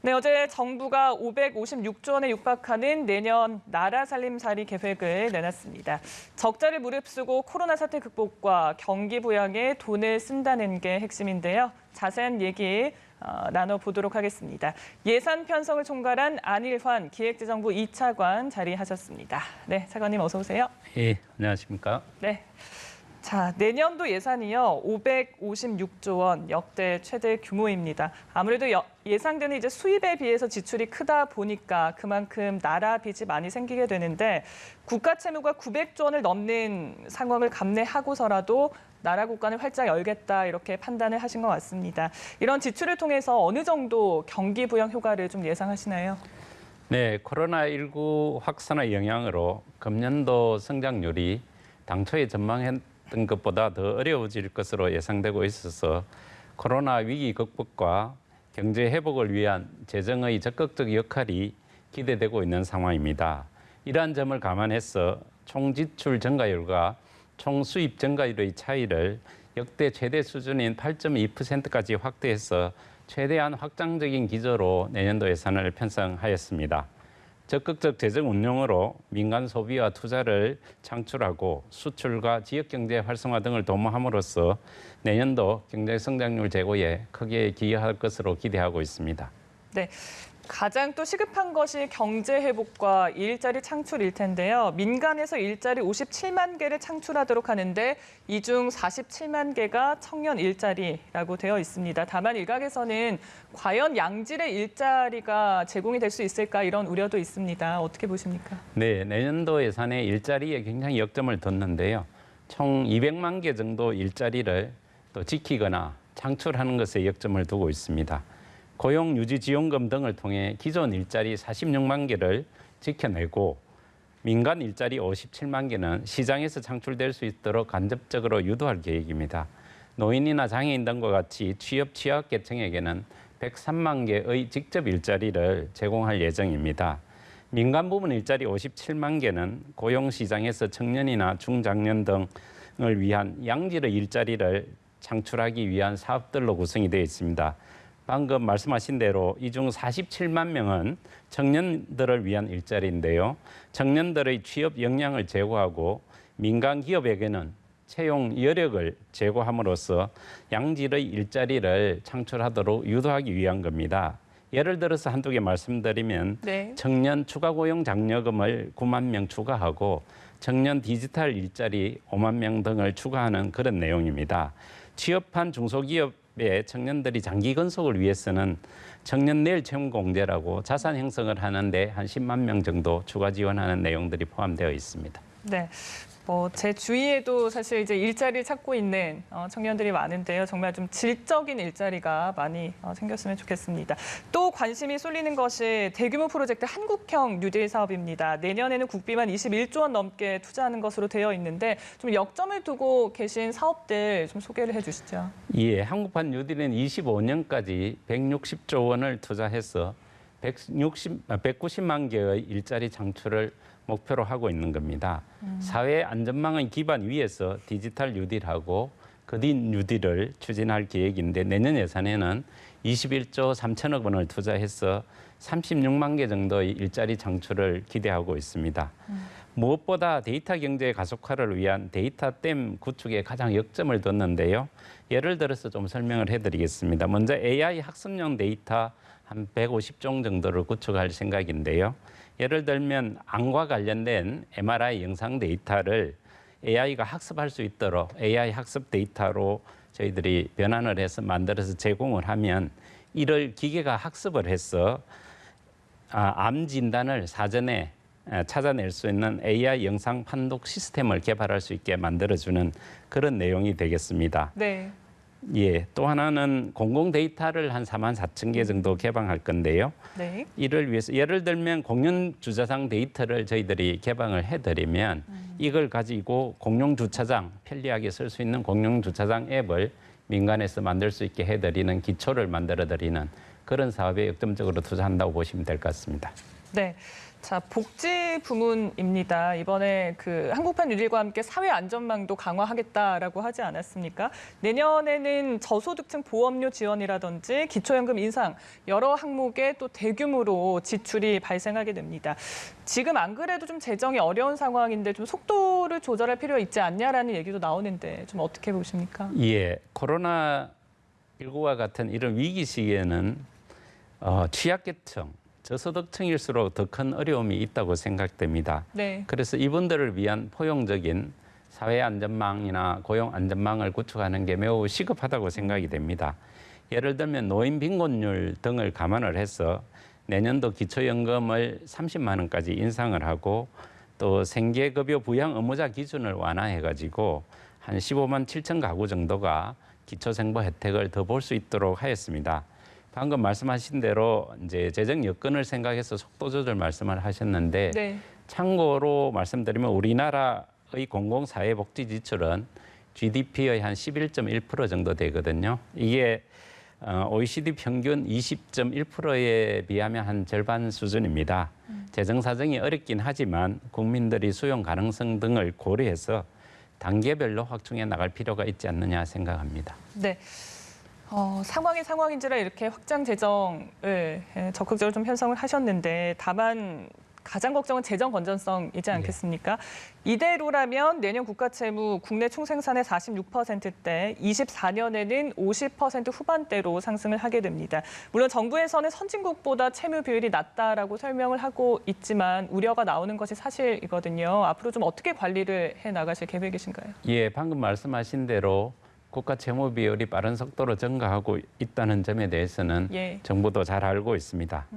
네, 어제 정부가 556조 원에 육박하는 내년 나라 살림살이 계획을 내놨습니다. 적자를 무릅쓰고 코로나 사태 극복과 경기 부양에 돈을 쓴다는 게 핵심인데요. 자세한 얘기 나눠보도록 하겠습니다. 예산 편성을 총괄한 안일환 기획재정부 2차관 자리하셨습니다. 네, 차관님 어서 오세요. 예, 안녕하십니까? 네. 자, 내년도 예산이요. 556조 원, 역대 최대 규모입니다. 아무래도 예상되는 이제 수입에 비해서 지출이 크다 보니까 그만큼 나라 빚이 많이 생기게 되는데 국가 채무가 900조 원을 넘는 상황을 감내하고서라도 나라 국간을 활짝 열겠다 이렇게 판단을 하신 것 같습니다. 이런 지출을 통해서 어느 정도 경기 부양 효과를 좀 예상하시나요? 네, 코로나19 확산의 영향으로 금년도 성장률이 당초에 전망했던 것보다 더 어려워질 것으로 예상되고 있어서 코로나 위기 극복과 경제 회복을 위한 재정의 적극적 역할이 기대되고 있는 상황입니다. 이러한 점을 감안해서 총지출 증가율과 총수입 증가율의 차이를 역대 최대 수준인 8.2%까지 확대해서 최대한 확장적인 기조로 내년도 예산을 편성하였습니다. 적극적 재정 운용으로 민간 소비와 투자를 창출하고 수출과 지역경제 활성화 등을 도모함으로써 내년도 경제 성장률 제고에 크게 기여할 것으로 기대하고 있습니다. 네. 가장 또 시급한 것이 경제 회복과 일자리 창출일 텐데요. 민간에서 일자리 57만 개를 창출하도록 하는데 이 중 47만 개가 청년 일자리라고 되어 있습니다. 다만 일각에서는 과연 양질의 일자리가 제공이 될 수 있을까 이런 우려도 있습니다. 어떻게 보십니까? 네, 내년도 예산에 일자리에 굉장히 역점을 뒀는데요. 총 200만 개 정도 일자리를 또 지키거나 창출하는 것에 역점을 두고 있습니다. 고용유지지원금 등을 통해 기존 일자리 46만 개를 지켜내고 민간 일자리 57만 개는 시장에서 창출될 수 있도록 간접적으로 유도할 계획입니다. 노인이나 장애인 등과 같이 취업 취약계층에게는 103만 개의 직접 일자리를 제공할 예정입니다. 민간 부문 일자리 57만 개는 고용시장에서 청년이나 중장년 등을 위한 양질의 일자리를 창출하기 위한 사업들로 구성이 되어 있습니다. 방금 말씀하신 대로 이 중 47만 명은 청년들을 위한 일자리인데요. 청년들의 취업 역량을 제고하고 민간 기업에게는 채용 여력을 제고함으로써 양질의 일자리를 창출하도록 유도하기 위한 겁니다. 예를 들어서 한두 개 말씀드리면 네. 청년 추가 고용 장려금을 9만 명 추가하고 청년 디지털 일자리 5만 명 등을 추가하는 그런 내용입니다. 취업한 중소기업 청년들이 장기 건속을 위해서는 청년 내일 채용 공제라고 자산 형성을 하는데 한 10만 명 정도 추가 지원하는 내용들이 포함되어 있습니다. 네. 제 주위에도 사실 이제 일자리를 찾고 있는 청년들이 많은데요. 정말 좀 질적인 일자리가 많이 생겼으면 좋겠습니다. 또 관심이 쏠리는 것이 대규모 프로젝트 한국형 뉴딜 사업입니다. 내년에는 국비만 21조 원 넘게 투자하는 것으로 되어 있는데 좀 역점을 두고 계신 사업들 좀 소개를 해주시죠. 예, 한국판 뉴딜은 25년까지 160조 원을 투자해서 190만 개의 일자리 창출을 목표로 하고 있는 겁니다. 사회 안전망의 기반 위에서 디지털 뉴딜하고 그린 뉴딜을 추진할 계획인데 내년 예산에는 21조 3천억 원을 투자해서 36만 개 정도의 일자리 창출을 기대하고 있습니다. 무엇보다 데이터 경제 가속화를 위한 데이터댐 구축에 가장 역점을 뒀는데요. 예를 들어서 좀 설명을 해드리겠습니다. 먼저 AI 학습용 데이터 한 150종 정도를 구축할 생각인데요. 예를 들면 암과 관련된 MRI 영상 데이터를 AI가 학습할 수 있도록 AI 학습 데이터로 저희들이 변환을 해서 만들어서 제공을 하면 이를 기계가 학습을 해서 암 진단을 사전에 찾아낼 수 있는 AI 영상 판독 시스템을 개발할 수 있게 만들어주는 그런 내용이 되겠습니다. 네. 예, 또 하나는 공공 데이터를 한 4만 4천 개 정도 개방할 건데요. 네. 이를 위해서 예를 들면 공영 주차장 데이터를 저희들이 개방을 해드리면 이걸 가지고 공영 주차장 편리하게 쓸 수 있는 공영 주차장 앱을 민간에서 만들 수 있게 해드리는 기초를 만들어드리는 그런 사업에 역점적으로 투자한다고 보시면 될 것 같습니다. 네. 자, 복지 부문입니다. 이번에 그 한국판 뉴딜과 함께 사회 안전망도 강화하겠다라고 하지 않았습니까? 내년에는 저소득층 보험료 지원이라든지 기초연금 인상 여러 항목에 또 대규모로 지출이 발생하게 됩니다. 지금 안 그래도 좀 재정이 어려운 상황인데 좀 속도를 조절할 필요가 있지 않냐라는 얘기도 나오는데 좀 어떻게 보십니까? 예, 코로나19와 같은 이런 위기 시기에는 취약계층, 저소득층일수록 더 큰 어려움이 있다고 생각됩니다. 네. 그래서 이분들을 위한 포용적인 사회안전망이나 고용안전망을 구축하는 게 매우 시급하다고 생각이 됩니다. 예를 들면 노인 빈곤율 등을 감안을 해서 내년도 기초연금을 30만 원까지 인상을 하고 또 생계급여 부양 의무자 기준을 완화해가지고 한 15만 7천 가구 정도가 기초생活 혜택을 더 볼 수 있도록 하였습니다. 방금 말씀하신 대로 이제 재정 여건을 생각해서 속도 조절 말씀을 하셨는데 네. 참고로 말씀드리면 우리나라의 공공사회복지 지출은 GDP의 한 11.1% 정도 되거든요. 이게 OECD 평균 20.1%에 비하면 한 절반 수준입니다. 재정 사정이 어렵긴 하지만 국민들이 수용 가능성 등을 고려해서 단계별로 확충해 나갈 필요가 있지 않느냐 생각합니다. 네. 상황이 상황인지라 이렇게 확장 재정을 적극적으로 좀 편성을 하셨는데 다만 가장 걱정은 재정 건전성이지 않겠습니까? 이대로라면 내년 국가 채무 국내 총생산의 46%대, 24년에는 50% 후반대로 상승을 하게 됩니다. 물론 정부에서는 선진국보다 채무 비율이 낮다라고 설명을 하고 있지만 우려가 나오는 것이 사실이거든요. 앞으로 좀 어떻게 관리를 해 나가실 계획이신가요? 예, 방금 말씀하신 대로 국가 채무 비율이 빠른 속도로 증가하고 있다는 점에 대해서는 예. 정부도 잘 알고 있습니다.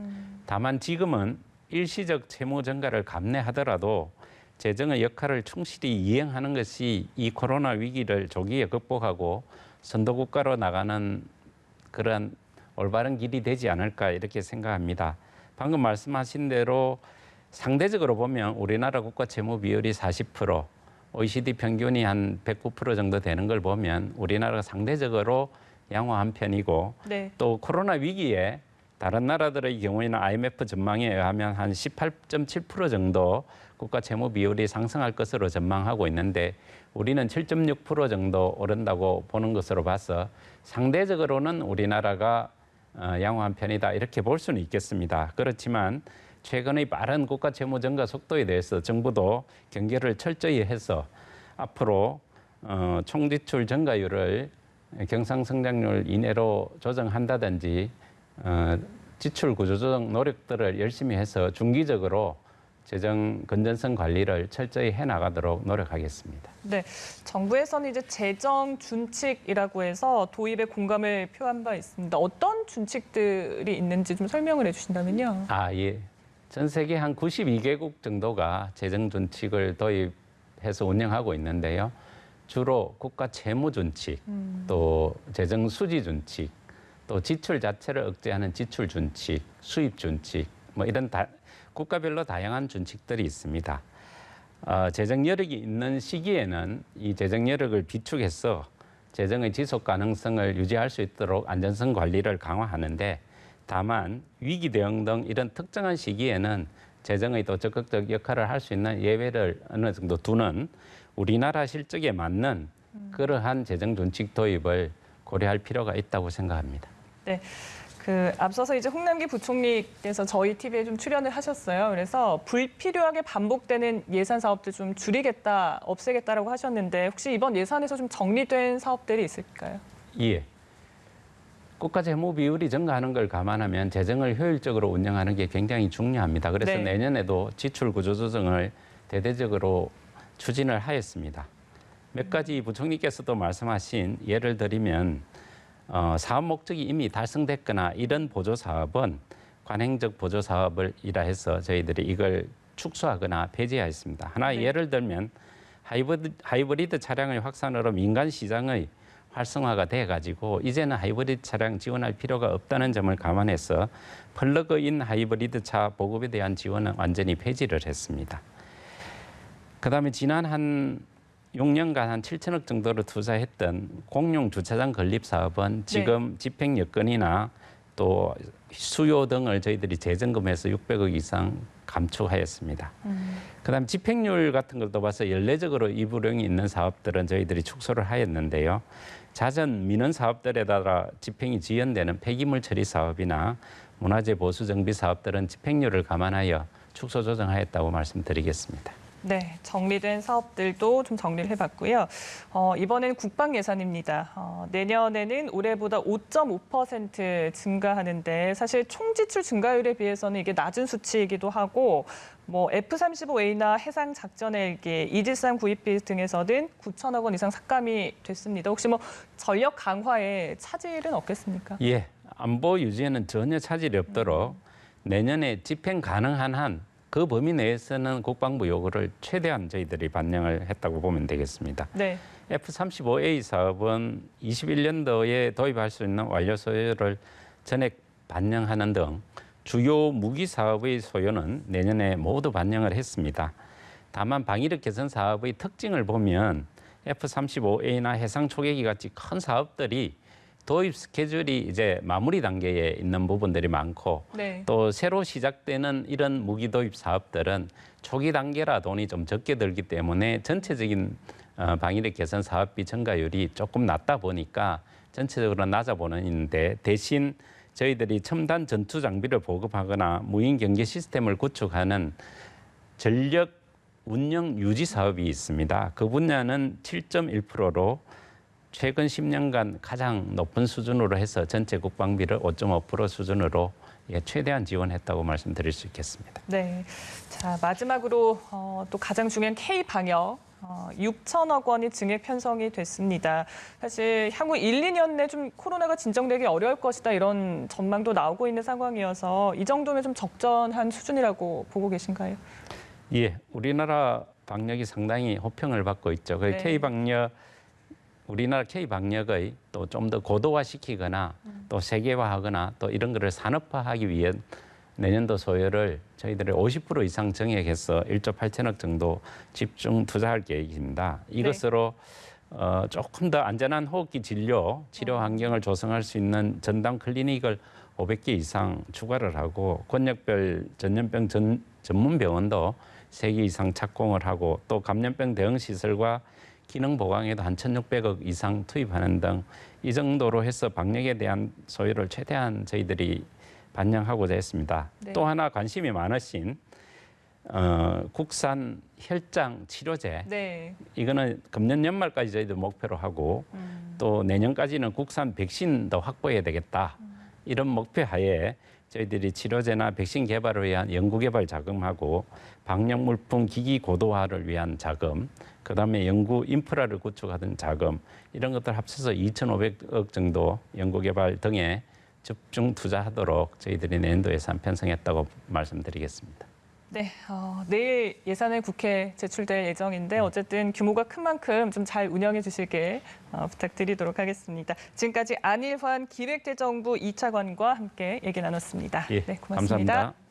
다만 지금은 일시적 채무 증가를 감내하더라도 재정의 역할을 충실히 이행하는 것이 이 코로나 위기를 조기에 극복하고 선도국가로 나가는 그런 올바른 길이 되지 않을까 이렇게 생각합니다. 방금 말씀하신 대로 상대적으로 보면 우리나라 국가 채무 비율이 40%, OECD 평균이 한 109% 정도 되는 걸 보면 우리나라가 상대적으로 양호한 편이고 네. 또 코로나 위기에 다른 나라들의 경우에는 IMF 전망에 의하면 한 18.7% 정도 국가 채무 비율이 상승할 것으로 전망하고 있는데 우리는 7.6% 정도 오른다고 보는 것으로 봐서 상대적으로는 우리나라가 양호한 편이다 이렇게 볼 수는 있겠습니다. 그렇지만 최근의 빠른 국가 채무 증가 속도에 대해서 정부도 경계를 철저히 해서 앞으로 총지출 증가율을 경상성장률 이내로 조정한다든지 지출 구조조정 노력들을 열심히 해서 중기적으로 재정 건전성 관리를 철저히 해나가도록 노력하겠습니다. 네, 정부에서는 이제 재정 준칙이라고 해서 도입에 공감을 표한 바 있습니다. 어떤 준칙들이 있는지 좀 설명을 해주신다면요. 예. 전 세계 한 92개국 정도가 재정 준칙을 도입해서 운영하고 있는데요. 주로 국가 채무 준칙, 또 재정 수지 준칙, 또 지출 자체를 억제하는 지출 준칙, 수입 준칙, 뭐 이런 국가별로 다양한 준칙들이 있습니다. 재정 여력이 있는 시기에는 이 재정 여력을 비축해서 재정의 지속 가능성을 유지할 수 있도록 안전성 관리를 강화하는데 다만 위기 대응 등 이런 특정한 시기에는 재정의 또 적극적 역할을 할 수 있는 예외를 어느 정도 두는 우리나라 실적에 맞는 그러한 재정 준칙 도입을 고려할 필요가 있다고 생각합니다. 네. 앞서서 이제 홍남기 부총리께서 저희 TV에 좀 출연을 하셨어요. 그래서 불필요하게 반복되는 예산 사업들 좀 줄이겠다, 없애겠다라고 하셨는데 혹시 이번 예산에서 좀 정리된 사업들이 있을까요? 예. 국가 재무 비율이 증가하는 걸 감안하면 재정을 효율적으로 운영하는 게 굉장히 중요합니다. 그래서 네. 내년에도 지출 구조 조정을 대대적으로 추진을 하였습니다. 몇 가지 부총리께서도 말씀하신 예를 들면 사업 목적이 이미 달성됐거나 이런 보조 사업은 관행적 보조 사업을 이라 해서 저희들이 이걸 축소하거나 폐지하였습니다. 하나 네. 예를 들면 하이브리드 차량의 확산으로 민간 시장의 활성화가 돼가지고 이제는 하이브리드 차량 지원할 필요가 없다는 점을 감안해서 플러그인 하이브리드 차 보급에 대한 지원은 완전히 폐지를 했습니다. 그다음에 지난 한 6년간 한 7천억 정도를 투자했던 공용 주차장 건립 사업은 지금 집행 여건이나 또 수요 등을 저희들이 재점검해서 600억 이상 감축하였습니다. 그다음 집행률 같은 걸 또 봐서 연례적으로 이불형이 있는 사업들은 저희들이 축소를 하였는데요. 자전 민원 사업들에다가 집행이 지연되는 폐기물 처리 사업이나 문화재 보수 정비 사업들은 집행률을 감안하여 축소 조정하였다고 말씀드리겠습니다. 네, 정리된 사업들도 좀 정리를 해봤고요. 이번엔 국방 예산입니다. 내년에는 올해보다 5.5% 증가하는데 사실 총 지출 증가율에 비해서는 이게 낮은 수치이기도 하고 뭐 F-35A나 해상 작전 헬기, 이지스함 구입비 등에서는 9천억 원 이상 삭감이 됐습니다. 혹시 뭐 전력 강화에 차질은 없겠습니까? 예, 안보 유지에는 전혀 차질이 없도록 내년에 집행 가능한 한 그 범위 내에서는 국방부 요구를 최대한 저희들이 반영을 했다고 보면 되겠습니다. 네. F-35A 사업은 21년도에 도입할 수 있는 완료 소요를 전액 반영하는 등 주요 무기 사업의 소요는 내년에 모두 반영을 했습니다. 다만 방위력 개선 사업의 특징을 보면 F-35A나 해상 초계기 같이 큰 사업들이 도입 스케줄이 이제 마무리 단계에 있는 부분들이 많고 네. 또 새로 시작되는 이런 무기 도입 사업들은 초기 단계라 돈이 좀 적게 들기 때문에 전체적인 방위력 개선 사업비 증가율이 조금 낮다 보니까 전체적으로 낮아 보이는데 대신 저희들이 첨단 전투 장비를 보급하거나 무인 경계 시스템을 구축하는 전력 운영 유지 사업이 있습니다. 그 분야는 7.1%로 최근 10년간 가장 높은 수준으로 해서 전체 국방비를 5.5% 수준으로 최대한 지원했다고 말씀드릴 수 있겠습니다. 네. 자, 마지막으로 또 가장 중요한 K-방역. 6천억 원이 증액 편성이 됐습니다. 사실 향후 1, 2년 내 좀 코로나가 진정되기 어려울 것이다 이런 전망도 나오고 있는 상황이어서 이 정도면 좀 적절한 수준이라고 보고 계신가요? 예, 우리나라 방역이 상당히 호평을 받고 있죠. 그 네. K-방역 우리나라 K-방역의 또 좀 더 고도화시키거나 또 세계화하거나 또 이런 거를 산업화하기 위해 내년도 소요를 저희들이 50% 이상 정액해서 1조 8천억 정도 집중 투자할 계획입니다. 이것으로 조금 더 안전한 호흡기 진료, 치료 환경을 조성할 수 있는 전담 클리닉을 500개 이상 추가를 하고 권역별 전염병 전문 병원도 3개 이상 착공을 하고 또 감염병 대응 시설과 기능 보강에도 한 1,600억 이상 투입하는 등 이 정도로 해서 방역에 대한 소요를 최대한 저희들이 반영하고자 했습니다. 네. 또 하나 관심이 많으신 국산 혈장 치료제. 네. 이거는 금년 연말까지 저희들 목표로 하고 또 내년까지는 국산 백신도 확보해야 되겠다. 이런 목표 하에 저희들이 치료제나 백신 개발을 위한 연구개발 자금하고 방역 물품 기기 고도화를 위한 자금, 그다음에 연구 인프라를 구축하던 자금 이런 것들 합쳐서 2,500억 정도 연구개발 등에 집중 투자하도록 저희들이 내년도 예산 편성했다고 말씀드리겠습니다. 네, 내일 예산을 국회에 제출될 예정인데 어쨌든 규모가 큰 만큼 좀 잘 운영해 주시길 부탁드리도록 하겠습니다. 지금까지 안일환 기획재정부 2차관과 함께 얘기 나눴습니다. 예, 네, 고맙습니다. 감사합니다.